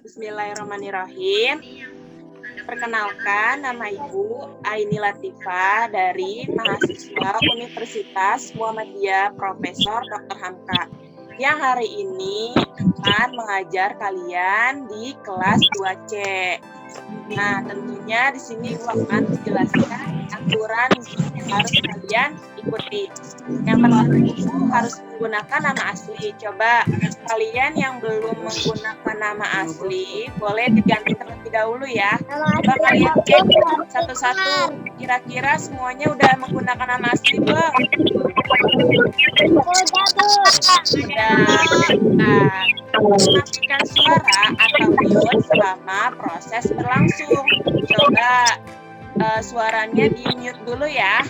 Bismillahirrahmanirrahim. Perkenalkan, nama Ibu Aini Latifah dari mahasiswa Universitas Muhammadiyah Profesor Dr. Hamka yang hari ini akan mengajar kalian di kelas 2C. Nah, tentunya di sini Ibu akan menjelaskan aturan yang harus kalian ikuti. Yang pertama Ibu harus menggunakan nama asli. Coba kalian yang belum menggunakan nama asli, boleh diganti terlebih dahulu ya. Coba kalian cek satu-satu. Kira-kira semuanya udah menggunakan nama asli belum? Udah. Nah, matikan suara atau mute selama proses berlangsung. Coba suaranya di-mute dulu ya.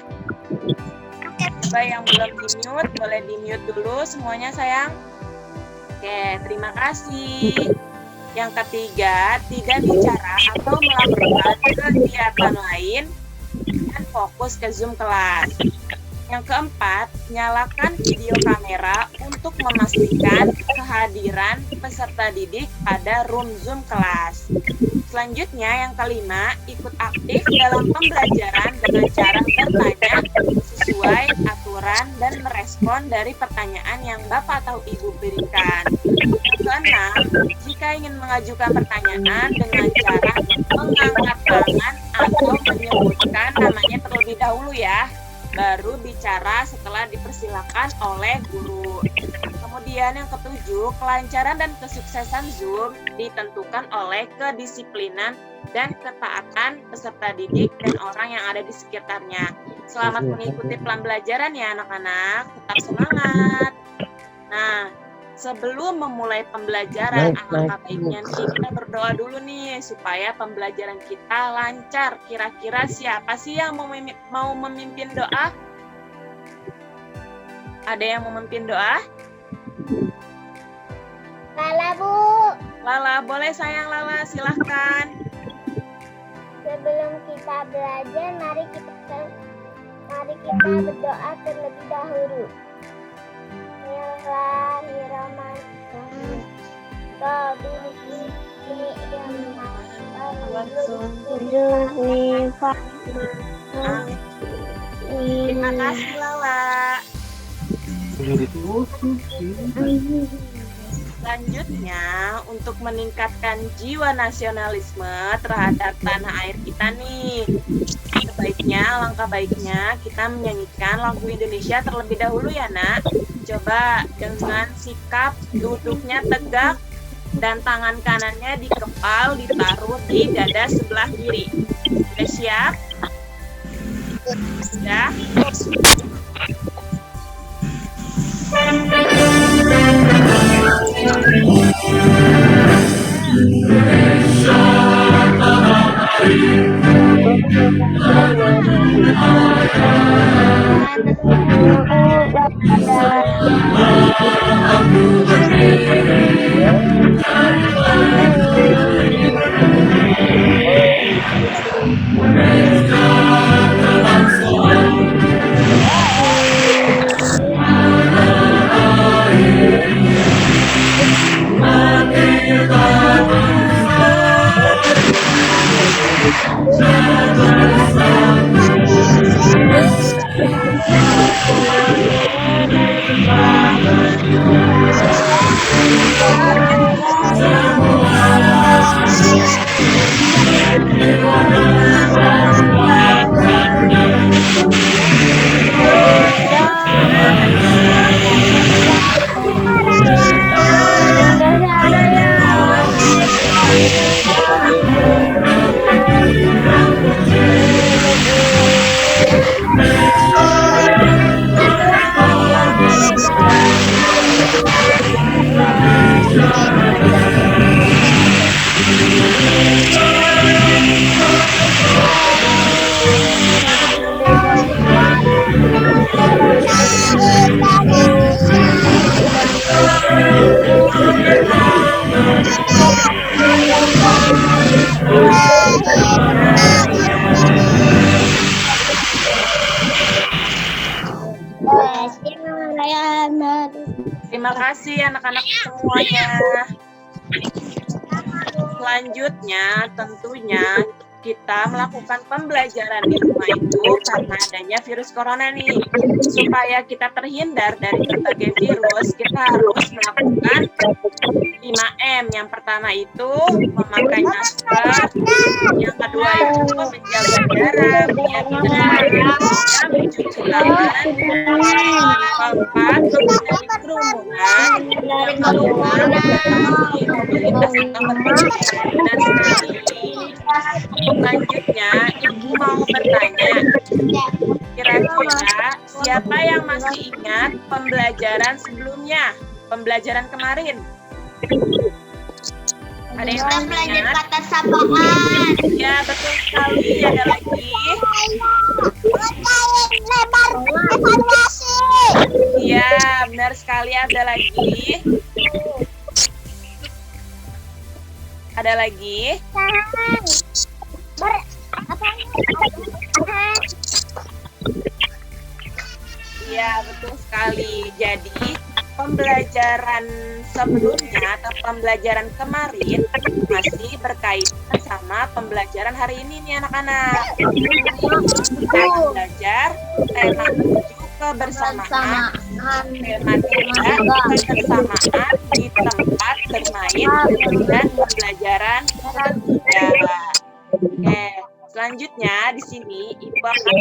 Coba yang belum di-mute, boleh di-mute dulu semuanya sayang. Oke, terima kasih. Yang ketiga, tidak bicara atau melakukan kegiatan lain dan fokus ke Zoom kelas. Yang keempat, nyalakan video kamera untuk memastikan kehadiran peserta didik pada room Zoom kelas. Selanjutnya, yang kelima, ikut aktif dalam pembelajaran dengan cara bertanya sesuai aturan dan merespon dari pertanyaan yang Bapak atau Ibu berikan. Yang keenam, jika ingin mengajukan pertanyaan dengan cara mengangkat tangan atau menyebutkan namanya terlebih dahulu ya, baru bicara setelah dipersilakan oleh guru. Kemudian yang ketujuh, kelancaran dan kesuksesan Zoom ditentukan oleh kedisiplinan dan ketaatan peserta didik dan orang yang ada di sekitarnya. Selamat mengikuti pembelajaran ya anak-anak, tetap semangat. Nah, sebelum memulai pembelajaran, alangkah baiknya nih kita berdoa dulu nih supaya pembelajaran kita lancar. Kira-kira siapa sih yang mau memimpin doa? Ada yang mau memimpin doa? Lala, Bu. Lala, boleh sayang Lala, silahkan. Sebelum kita belajar, mari kita berdoa terlebih dahulu. Terima kasih Lala. Selanjutnya, untuk meningkatkan jiwa nasionalisme terhadap tanah air kita nih, alangkah baiknya kita menyanyikan lagu Indonesia terlebih dahulu ya nak. Coba dengan sikap duduknya tegak dan tangan kanannya dikepal ditaruh di dada sebelah kiri. Sudah siap? Sudah? Terima kasih anak-anak semuanya. Selanjutnya tentunya kita melakukan pembelajaran di rumah itu karena adanya virus corona nih. Supaya kita terhindar dari berbagai virus, kita harus melakukan 5M. Yang pertama itu memakai masker, yang kedua itu menjaga jarak biar tidak mencuci tangan, yang keempat menghindari kerumunan, yang kelima membatasi mobilitas atau pergerakan. Benar sekali. Selanjutnya, Ibu mau bertanya, kira-kira siapa yang masih ingat pembelajaran sebelumnya? Pembelajaran kemarin? Ada yang masih Belajar ingat? kata sapaan. Ya, betul sekali. Ada lagi? Lebar evaluasi. Iya, benar sekali. Ada lagi? Ada lagi? Tahan. Iya, betul sekali. Jadi, pembelajaran sebelumnya atau pembelajaran kemarin masih berkaitan sama pembelajaran hari ini nih anak-anak. Kita akan belajar tema 7 kebersamaan, tema 3 kebersamaan di tempat bermain dan pembelajaran ketiga. Oke, selanjutnya di sini Ibu akan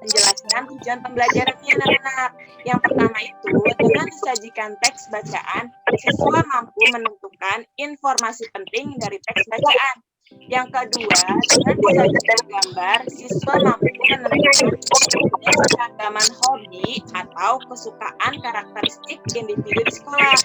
menjelaskan tujuan pembelajarannya anak-anak. Yang pertama itu, dengan disajikan teks bacaan, siswa mampu menentukan informasi penting dari teks bacaan. Yang kedua, dengan disajikan gambar, siswa mampu menentukan keberagaman hobi atau kesukaan karakteristik individu di sekolah.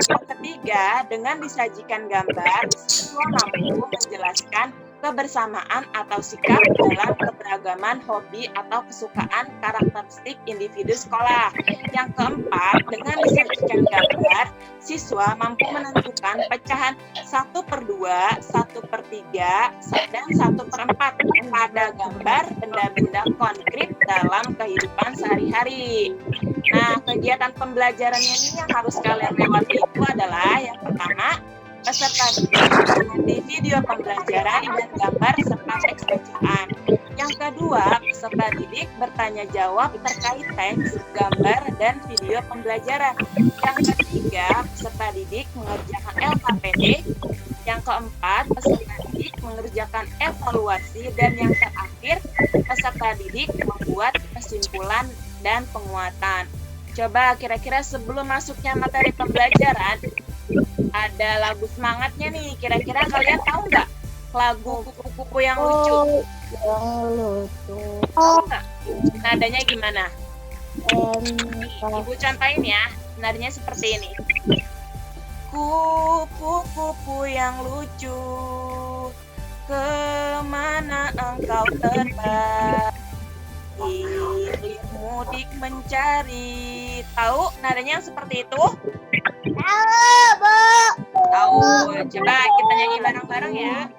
Yang ketiga, dengan disajikan gambar, siswa mampu menjelaskan kebersamaan atau sikap dalam keberagaman hobi atau kesukaan karakteristik individu sekolah. Yang keempat, dengan disajikan gambar, siswa mampu menentukan pecahan 1/2, 1/3, dan 1/4 pada gambar benda-benda konkret dalam kehidupan sehari-hari. Nah, kegiatan pembelajarannya ini yang harus kalian lewati itu adalah yang pertama, peserta mengamati video pembelajaran dan gambar serta teks bacaan. Yang kedua, peserta didik bertanya jawab terkait teks, gambar, dan video pembelajaran. Yang ketiga, peserta didik mengerjakan LKPD. Yang keempat, peserta didik mengerjakan evaluasi. Dan yang terakhir, peserta didik membuat kesimpulan dan penguatan. Coba kira-kira sebelum masuknya materi pembelajaran, ada lagu semangatnya nih. Kira-kira kalian tahu nggak lagu kupu-kupu yang lucu? Tahu nggak? Nadanya gimana? Ibu contohin ya. Nadanya seperti ini. Kupu-kupu yang lucu, kemana engkau terbang? Hilir mudik mencari. Tahu nadanya yang seperti itu? Tahu, Bu. Tahu. Coba kita nyanyi bareng-bareng ya.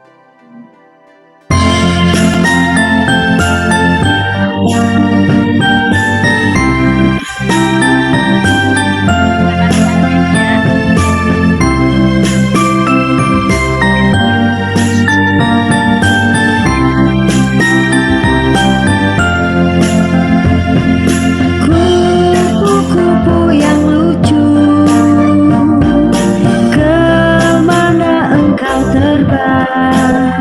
Kupu-kupu yang lucu, kemana engkau terbang?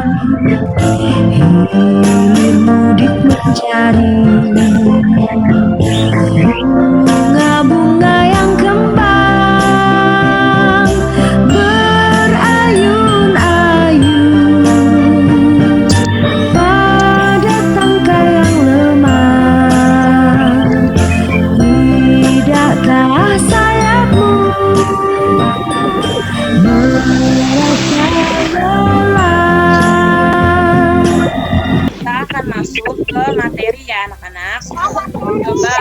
Hilir mudik mencari bunga-bunga yang kembang, berayun-ayun pada tangkai yang lemah. Tidakkah sayapmu merasa lelah? Kita akan masuk ke materi ya anak-anak. Coba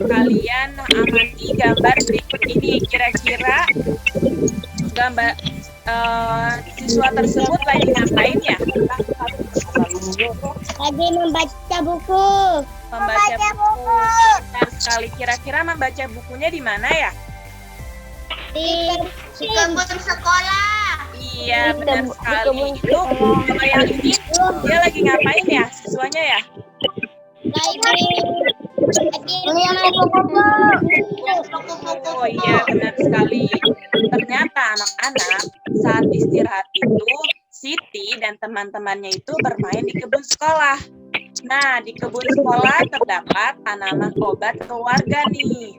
kalian amati gambar berikut ini. Kira-kira gambar siswa tersebut lagi ngapain ya? Lagi membaca buku. Membaca buku. Benar sekali. Kira-kira membaca bukunya di mana ya? Di kebun sekolah. Iya, benar sekali. Itu coba yang ini dia lagi ngapain ya siswanya ya? Lihat kupu-kupu. Oh iya, benar sekali. Ternyata anak-anak saat istirahat itu Siti dan teman-temannya itu bermain di kebun sekolah. Nah, di kebun sekolah terdapat tanaman obat keluarga nih.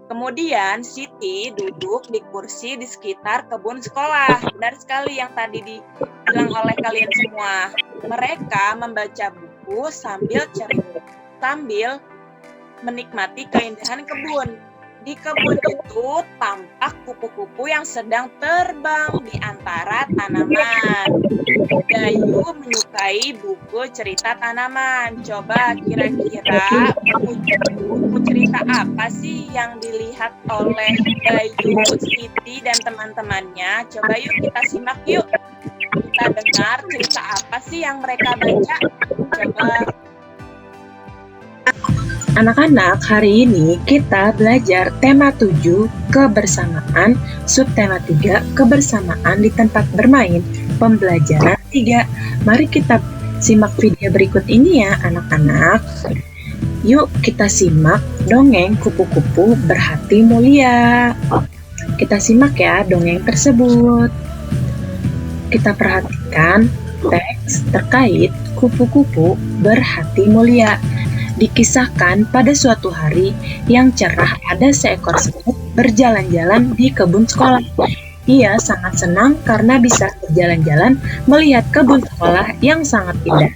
Kemudian Siti duduk di kursi di sekitar kebun sekolah. Benar sekali yang tadi dibilang oleh kalian semua. Mereka membaca buku sambil menikmati keindahan kebun. Di kebun itu tampak kupu-kupu yang sedang terbang di antara tanaman. Dayu menyukai buku cerita tanaman. Coba kira-kira buku cerita apa sih yang dilihat oleh Dayu, Siti, dan teman-temannya? Coba yuk kita simak yuk. Kita dengar cerita apa sih yang mereka baca. Coba. Anak-anak, hari ini kita belajar tema 7, kebersamaan, subtema 3, kebersamaan di tempat bermain, pembelajaran 3. Mari kita simak video berikut ini ya, anak-anak. Yuk kita simak dongeng kupu-kupu berhati mulia. Kita simak ya dongeng tersebut. Kita perhatikan teks terkait kupu-kupu berhati mulia. Dikisahkan pada suatu hari yang cerah ada seekor semut berjalan-jalan di kebun sekolah. Ia sangat senang karena bisa berjalan-jalan melihat kebun sekolah yang sangat indah.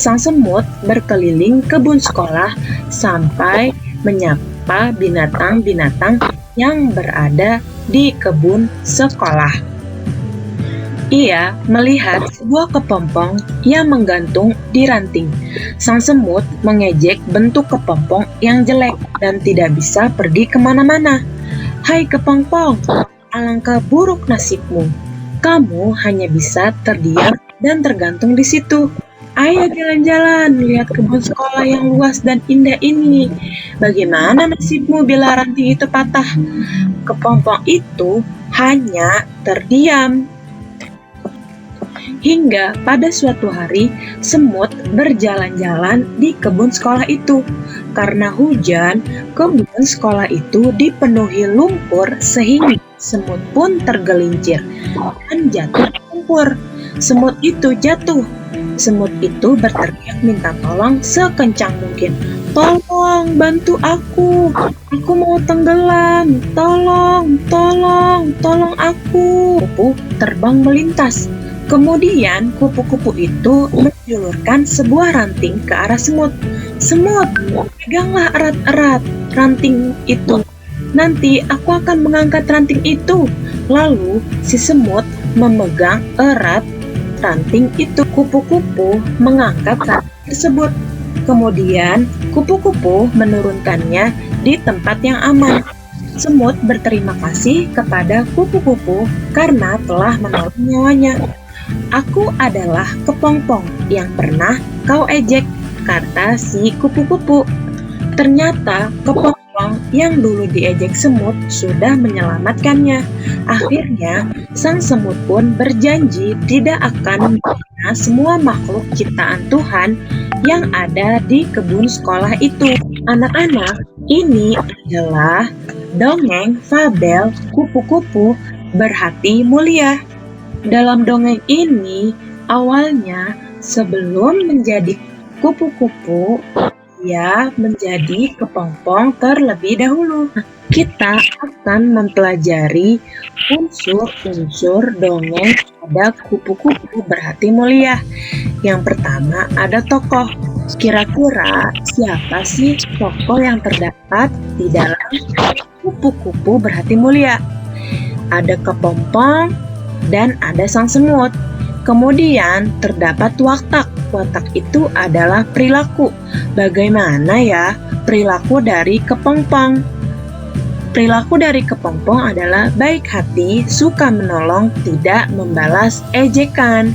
Sang semut berkeliling kebun sekolah sampai menyapa binatang-binatang yang berada di kebun sekolah. Ia melihat sebuah kepompong yang menggantung di ranting. Sang semut mengejek bentuk kepompong yang jelek dan tidak bisa pergi kemana-mana. Hai kepompong, alangkah buruk nasibmu. Kamu hanya bisa terdiam dan tergantung di situ. Ayo jalan-jalan, lihat kebun sekolah yang luas dan indah ini. Bagaimana nasibmu bila ranting itu patah? Kepompong itu hanya terdiam. Hingga pada suatu hari, semut berjalan-jalan di kebun sekolah itu. Karena hujan, kebun sekolah itu dipenuhi lumpur sehingga semut pun tergelincir dan jatuh ke lumpur. Semut itu jatuh. Semut itu berteriak minta tolong sekencang mungkin. Tolong, bantu aku. Aku mau tenggelam. Tolong, tolong, tolong aku. Kupu terbang melintas. Kemudian kupu-kupu itu menjulurkan sebuah ranting ke arah semut. Semut, peganglah erat-erat ranting itu. Nanti aku akan mengangkat ranting itu. Lalu si semut memegang erat ranting itu. Kupu-kupu mengangkat ranting tersebut. Kemudian kupu-kupu menurunkannya di tempat yang aman. Semut berterima kasih kepada kupu-kupu karena telah menolong nyawanya. Aku adalah kepompong yang pernah kau ejek, kata si kupu-kupu. Ternyata kepompong yang dulu diejek semut sudah menyelamatkannya. Akhirnya, sang semut pun berjanji tidak akan menghina semua makhluk ciptaan Tuhan yang ada di kebun sekolah itu. Anak-anak, ini adalah dongeng fabel kupu-kupu berhati mulia. Dalam dongeng ini, awalnya sebelum menjadi kupu-kupu, ia menjadi kepompong terlebih dahulu. Kita akan mempelajari unsur-unsur dongeng pada kupu-kupu berhati mulia. Yang pertama ada tokoh. Kira-kira siapa sih tokoh yang terdapat di dalam kupu-kupu berhati mulia? Ada kepompong dan ada sang semut. Kemudian terdapat watak. Watak itu adalah perilaku. Bagaimana ya perilaku dari kepompong? Perilaku dari kepompong adalah baik hati, suka menolong, tidak membalas ejekan.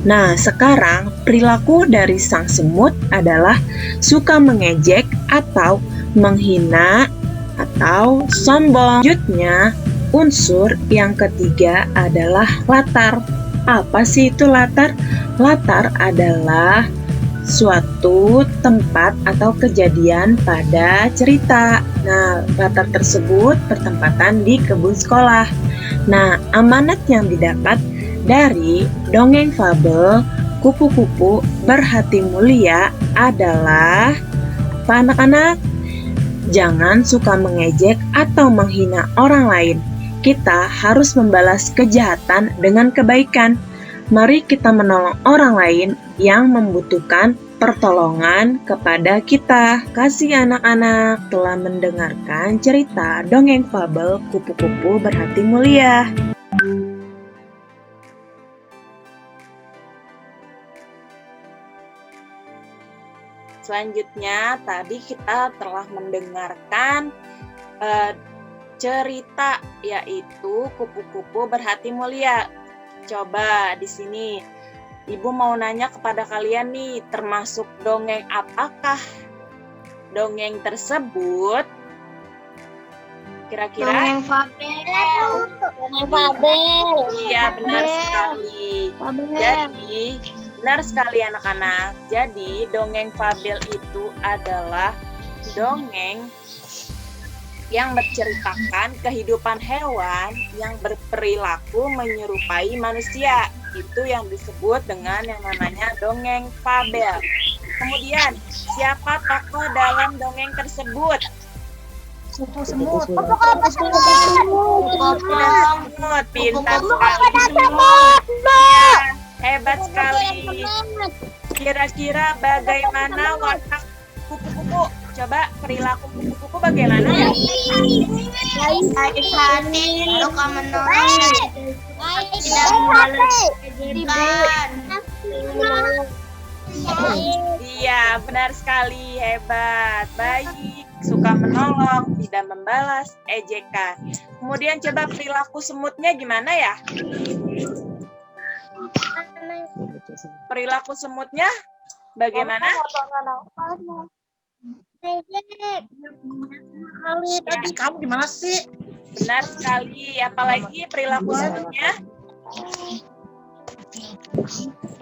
Nah, sekarang perilaku dari sang semut adalah suka mengejek atau menghina atau sombong. Selanjutnya, Unsur yang ketiga adalah latar. Apa sih itu latar? Latar adalah suatu tempat atau kejadian pada cerita. Nah, latar tersebut bertempatan di kebun sekolah. Nah, amanat yang didapat dari dongeng fabel Kupu-Kupu Berhati Mulia adalah apa anak-anak? Jangan suka mengejek atau menghina orang lain. Kita harus membalas kejahatan dengan kebaikan. Mari kita menolong orang lain yang membutuhkan pertolongan kepada kita. Kasih anak-anak telah mendengarkan cerita dongeng fabel Kupu-Kupu Berhati Mulia. Selanjutnya, tadi kita telah mendengarkan cerita yaitu Kupu-Kupu Berhati Mulia. Coba di sini Ibu mau nanya kepada kalian nih, termasuk dongeng apakah dongeng tersebut? Kira-kira? Dongeng fabel. Dongeng fabel. Iya, benar sekali. Jadi, benar sekali anak-anak. Jadi, dongeng fabel itu adalah dongeng yang menceritakan kehidupan hewan yang berperilaku menyerupai manusia. Itu yang disebut dengan yang namanya dongeng fabel. Kemudian, siapa tokoh dalam dongeng tersebut? Semut. Semut, pintar sekali. Ya, hebat sekali. Kira-kira bagaimana watak kupu-kupu? Coba perilaku kupu-kupu bagaimana ya? Baik hati, suka menolong, tidak membalas kejikan. Iya, benar sekali, hebat. Baik, suka menolong, tidak membalas ejekan. Kemudian coba perilaku semutnya gimana ya? Perilaku semutnya bagaimana? Tadi kamu gimana sih? Benar sekali. Apalagi perilaku semutnya?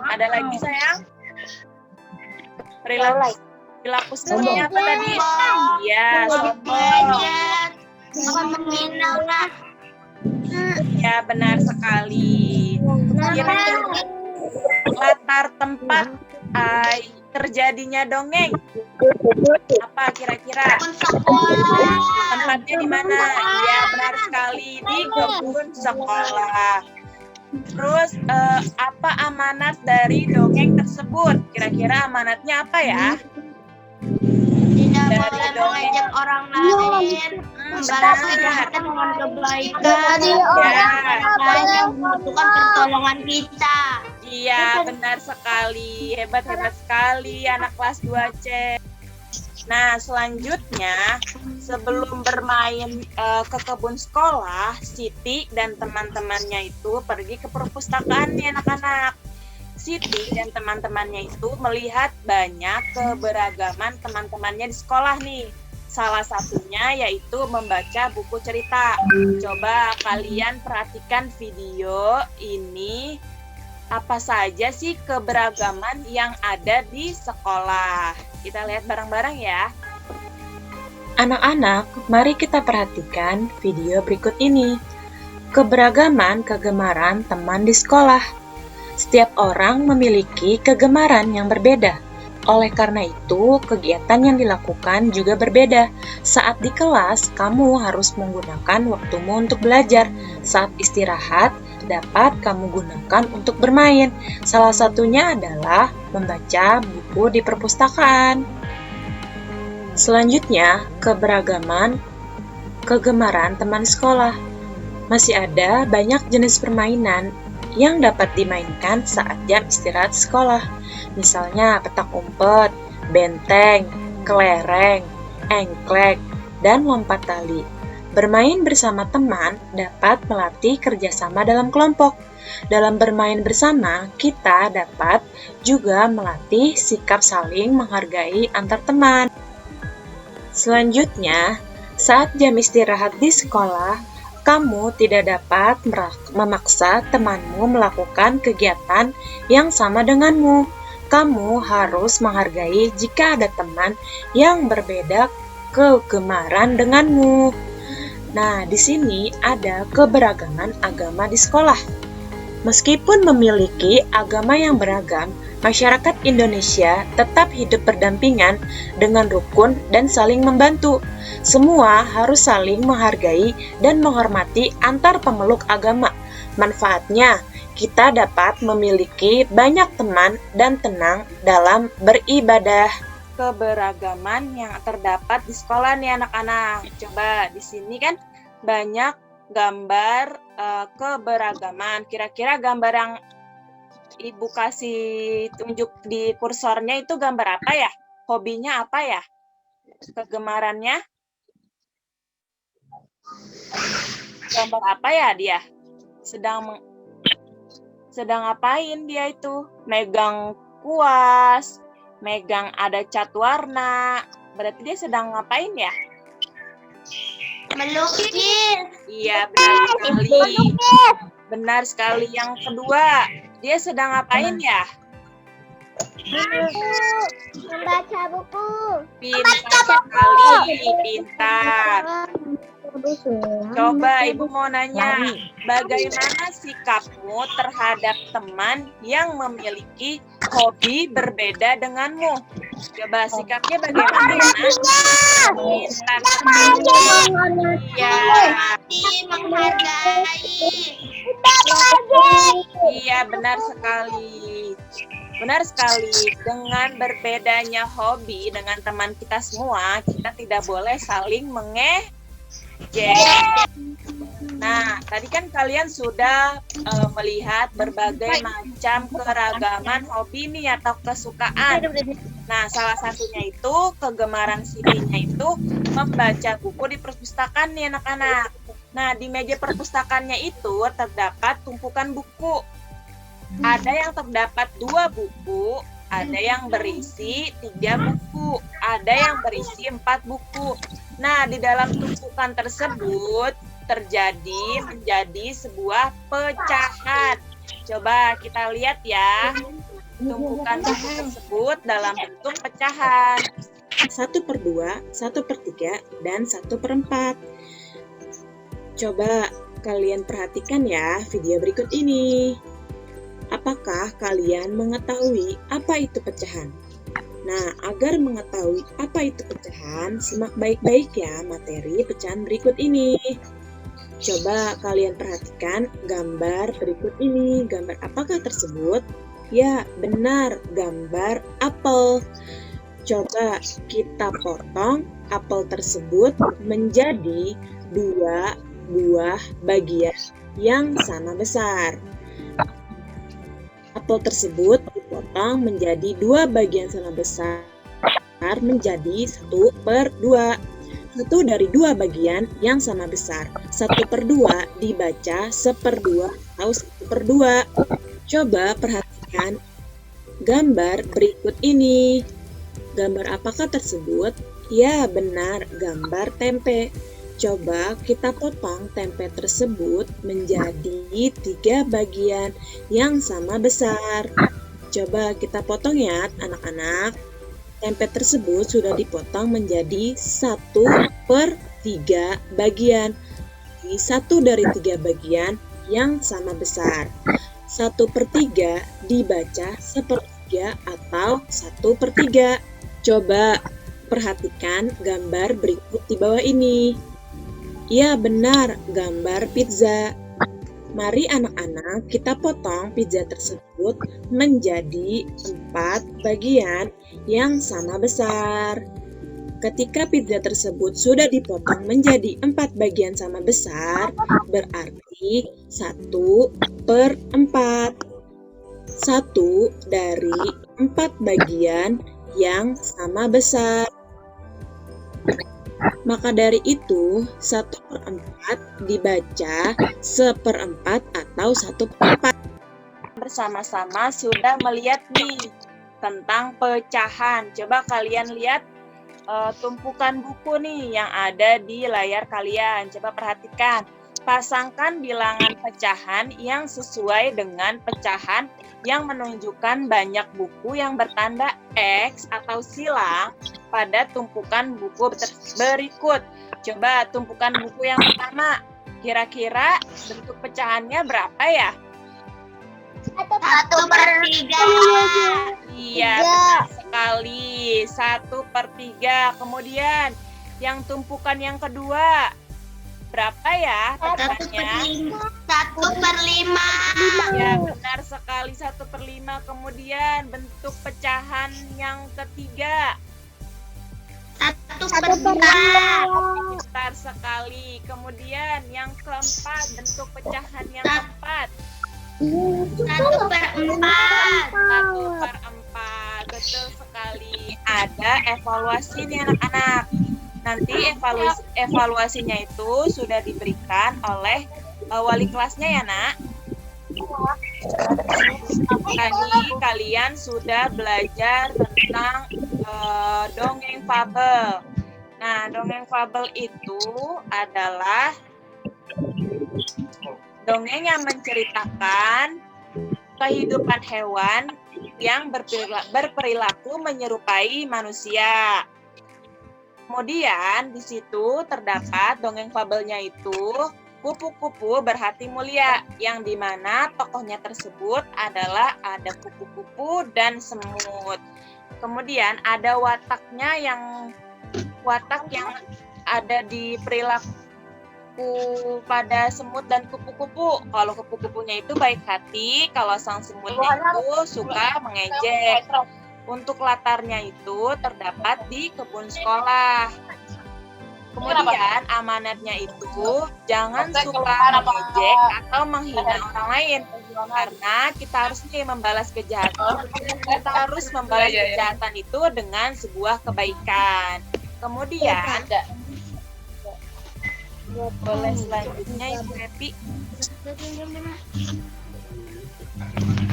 Ada lagi sayang? Perilaku semutnya apa tadi? Iya, sombong. Ya, benar sekali. Kira-kira latar tempat terjadinya dongeng apa kira-kira? Tempatnya di mana? Ya, benar sekali, di kebun sekolah. Terus apa amanat dari dongeng tersebut? Kira-kira amanatnya apa ya? Tidak boleh mengejek orang lain, membalas kejahatan dengan kebaikan, dan yang membutuhkan pertolongan kita. Iya, benar sekali. Hebat-hebat sekali anak kelas 2C. Nah, selanjutnya sebelum bermain ke kebun sekolah, Siti dan teman-temannya itu pergi ke perpustakaan nih anak-anak. Siti dan teman-temannya itu melihat banyak keberagaman teman-temannya di sekolah nih. Salah satunya yaitu membaca buku cerita. Coba kalian perhatikan video ini. Apa saja sih keberagaman yang ada di sekolah? Kita lihat bareng-bareng ya. Anak-anak, mari kita perhatikan video berikut ini. Keberagaman kegemaran teman di sekolah. Setiap orang memiliki kegemaran yang berbeda. Oleh karena itu, kegiatan yang dilakukan juga berbeda. Saat di kelas, kamu harus menggunakan waktumu untuk belajar. Saat istirahat, dapat kamu gunakan untuk bermain. Salah satunya adalah membaca buku di perpustakaan. Selanjutnya, kegemaran teman sekolah. Masih ada banyak jenis permainan yang dapat dimainkan saat jam istirahat sekolah. Misalnya petak umpet, benteng, kelereng, engklek, dan lompat tali. Bermain bersama teman dapat melatih kerjasama dalam kelompok. Dalam bermain bersama, kita dapat juga melatih sikap saling menghargai antar teman. Selanjutnya, saat jam istirahat di sekolah, Kamu tidak dapat memaksa temanmu melakukan kegiatan yang sama denganmu. Kamu harus menghargai jika ada teman yang berbeda kegemaran denganmu. Nah, di sini ada keberagaman agama di sekolah. Meskipun memiliki agama yang beragam, masyarakat Indonesia tetap hidup berdampingan dengan rukun dan saling membantu. Semua harus saling menghargai dan menghormati antar pemeluk agama. Manfaatnya, kita dapat memiliki banyak teman dan tenang dalam beribadah. Keberagaman yang terdapat di sekolah nih anak-anak. Coba di sini kan banyak gambar keberagaman. Kira-kira gambar yang Ibu kasih tunjuk di kursornya itu gambar apa ya? Hobinya apa ya? Kegemarannya? Gambar apa ya dia? Sedang ngapain dia itu? Megang kuas, megang ada cat warna. Berarti dia sedang ngapain ya? Melukis. Iya, benar sekali. Benar sekali. Yang kedua, dia sedang ngapain ya? Membaca buku. Pintar sekali, pintar. Coba Ibu mau nanya, bagaimana sikapmu terhadap teman yang memiliki hobi berbeda denganmu? Coba sikapnya bagaimana? Pintar sekali. Ya. Iya, benar sekali. Benar sekali. Dengan berbedanya hobi dengan teman kita semua, kita tidak boleh saling mengejek. Nah, tadi kan kalian sudah melihat berbagai macam keragaman hobi nih atau kesukaan. Nah, salah satunya itu kegemaran Sidinya itu membaca buku di perpustakaan nih anak-anak. Nah, di meja perpustakaannya itu terdapat tumpukan buku. Ada yang terdapat 2 buku, ada yang berisi 3 buku, ada yang berisi 4 buku. Nah, di dalam tumpukan tersebut menjadi sebuah pecahan. Coba kita lihat ya, tumpukan buku tersebut dalam bentuk pecahan. 1/2, 1/3, dan 1/4. Coba kalian perhatikan ya video berikut ini. Apakah kalian mengetahui apa itu pecahan? Nah, agar mengetahui apa itu pecahan, simak baik-baik ya materi pecahan berikut ini. Coba kalian perhatikan gambar berikut ini. Gambar apakah tersebut? Ya, benar, gambar apel. Coba kita potong apel tersebut menjadi 2 buah bagian yang sama besar. Apel tersebut dipotong menjadi 2 bagian sama besar menjadi 1/2. 1 dari 2 bagian yang sama besar. 1/2 dibaca 1/2 atau 1/2. Coba perhatikan gambar berikut ini. Gambar apakah tersebut? Ya, benar, gambar tempe. Coba kita potong tempe tersebut menjadi 3 bagian yang sama besar. Coba kita potong ya anak-anak. Tempe tersebut sudah dipotong menjadi 1/3 bagian. Jadi 1 dari 3 bagian yang sama besar. 1/3 dibaca 1/3 atau 1/3. Coba perhatikan gambar berikut di bawah ini. Ya, benar, gambar pizza. Mari anak-anak kita potong pizza tersebut menjadi 4 bagian yang sama besar. Ketika pizza tersebut sudah dipotong menjadi 4 bagian sama besar, berarti 1/4. 1 dari 4 bagian yang sama besar. Maka dari itu, 1/4 dibaca 1/4 atau 1/4. Bersama-sama sudah melihat nih tentang pecahan. Coba kalian lihat tumpukan buku nih yang ada di layar kalian. Coba perhatikan. Pasangkan bilangan pecahan yang sesuai dengan pecahan yang menunjukkan banyak buku yang bertanda X atau silang pada tumpukan buku berikut. Coba tumpukan buku yang pertama. Kira-kira bentuk pecahannya berapa ya? 1/3. Iya, benar sekali. 1/3. Kemudian yang tumpukan yang kedua. Berapa ya pecahannya? 1/5. Ya, benar sekali 1/5. Kemudian bentuk pecahan yang ketiga. 1/2. Besar sekali. Kemudian yang keempat, bentuk pecahan yang keempat. 1/4. 1/4. Betul sekali. Ada evaluasi nih anak-anak. Nanti evaluasinya itu sudah diberikan oleh wali kelasnya ya, Nak. Tadi kalian sudah belajar tentang dongeng fabel. Nah, dongeng fabel itu adalah dongeng yang menceritakan kehidupan hewan yang berperilaku menyerupai manusia. Kemudian di situ terdapat dongeng fabelnya itu kupu-kupu berhati mulia, yang dimana tokohnya tersebut adalah ada kupu-kupu dan semut. Kemudian ada watak yang ada di perilaku pada semut dan kupu-kupu. Kalau kupu-kupunya itu baik hati, kalau sang semutnya itu suka mengejek. Untuk latarnya itu terdapat di kebun sekolah. Kemudian amanatnya itu jangan suka mengejek atau menghina orang lain. Karena kita harus membalas kejahatan. Kita harus membalas kejahatan itu dengan sebuah kebaikan. Kemudian boleh selanjutnya Ibu Epi.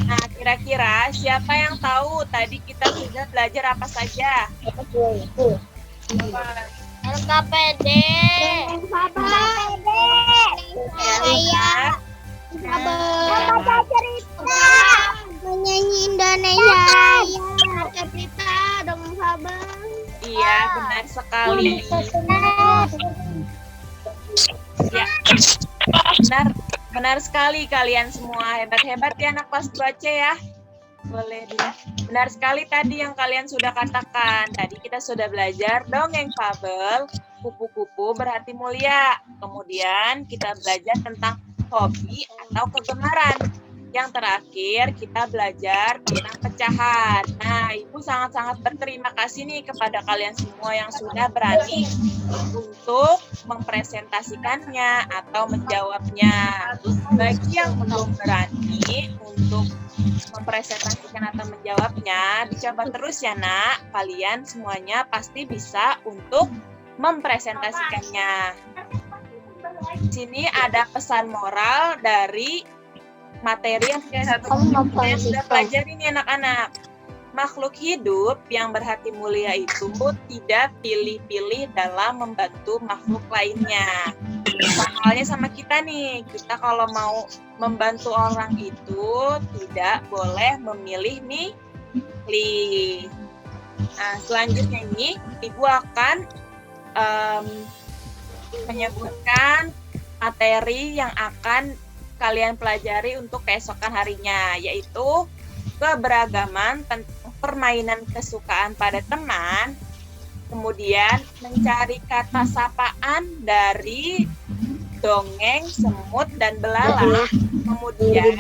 Nah, kira-kira siapa yang tahu tadi kita sudah belajar apa saja? LKPD. Saya baca cerita, menyanyi Indonesia. Cerita dongeng fabel. Iya, benar sekali. Ya, benar sekali kalian semua. Hebat-hebat ya anak kelas 2C ya. Boleh dilihat. Benar sekali tadi yang kalian sudah katakan. Tadi kita sudah belajar dongeng fabel, kupu-kupu berhati mulia. Kemudian kita belajar tentang hobi atau kegemaran. Yang terakhir kita belajar tentang pecahan. Nah, Ibu sangat-sangat berterima kasih nih kepada kalian semua yang sudah berani untuk mempresentasikannya atau menjawabnya. Bagi yang belum berani untuk mempresentasikan atau menjawabnya, dicoba terus ya Nak. Kalian semuanya pasti bisa untuk mempresentasikannya. Di sini ada pesan moral dari materi yang kita sudah pelajari nih anak-anak. Makhluk hidup yang berhati mulia itu tidak pilih-pilih dalam membantu makhluk lainnya. Halnya sama kita nih, kita kalau mau membantu orang itu tidak boleh memilih. Nah, selanjutnya ini Ibu akan menyebutkan materi yang akan kalian pelajari untuk keesokan harinya, yaitu keberagaman tentang permainan kesukaan pada teman, kemudian mencari kata sapaan dari dongeng semut dan belalang, kemudian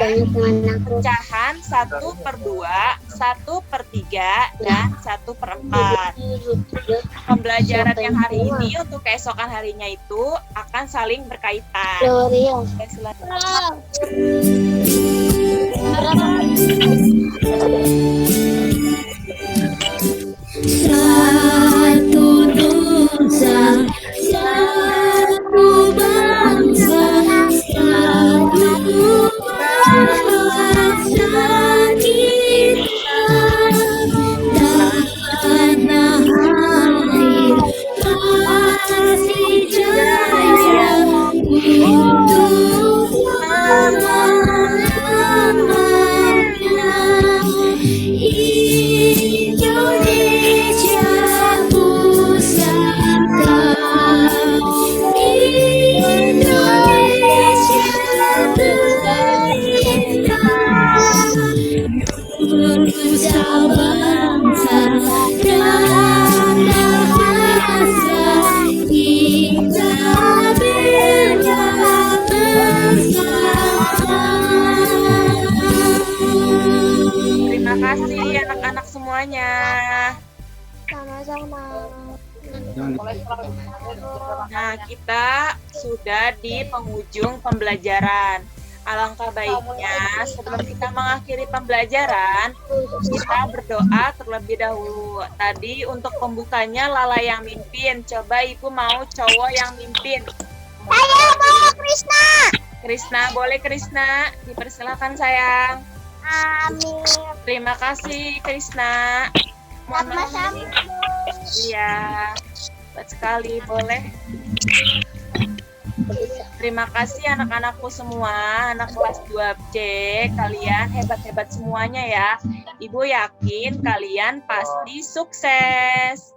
pecahan 1/2, 1/3, dan 1/4. Pembelajaran yang hari ini untuk keesokan harinya itu akan saling berkaitan. Oke, silakan. Satu nusa, satu bangsa, satu bangsa kita, tanah air kasih jaya untuk Nah, kita sudah di penghujung pembelajaran. Alangkah baiknya sebelum kita mengakhiri pembelajaran, kita berdoa terlebih dahulu. Tadi untuk pembukanya Lala yang mimpin. Coba Ibu mau cowok yang mimpin. Saya mau Krisna. Krisna, boleh Krisna? Dipersilakan sayang. Amin. Terima kasih Krisna. Mohon maaf. Sama-sama. Iya, hebat sekali, boleh. Terima kasih anak-anakku semua, anak kelas 2C, kalian hebat-hebat semuanya ya. Ibu yakin kalian pasti sukses.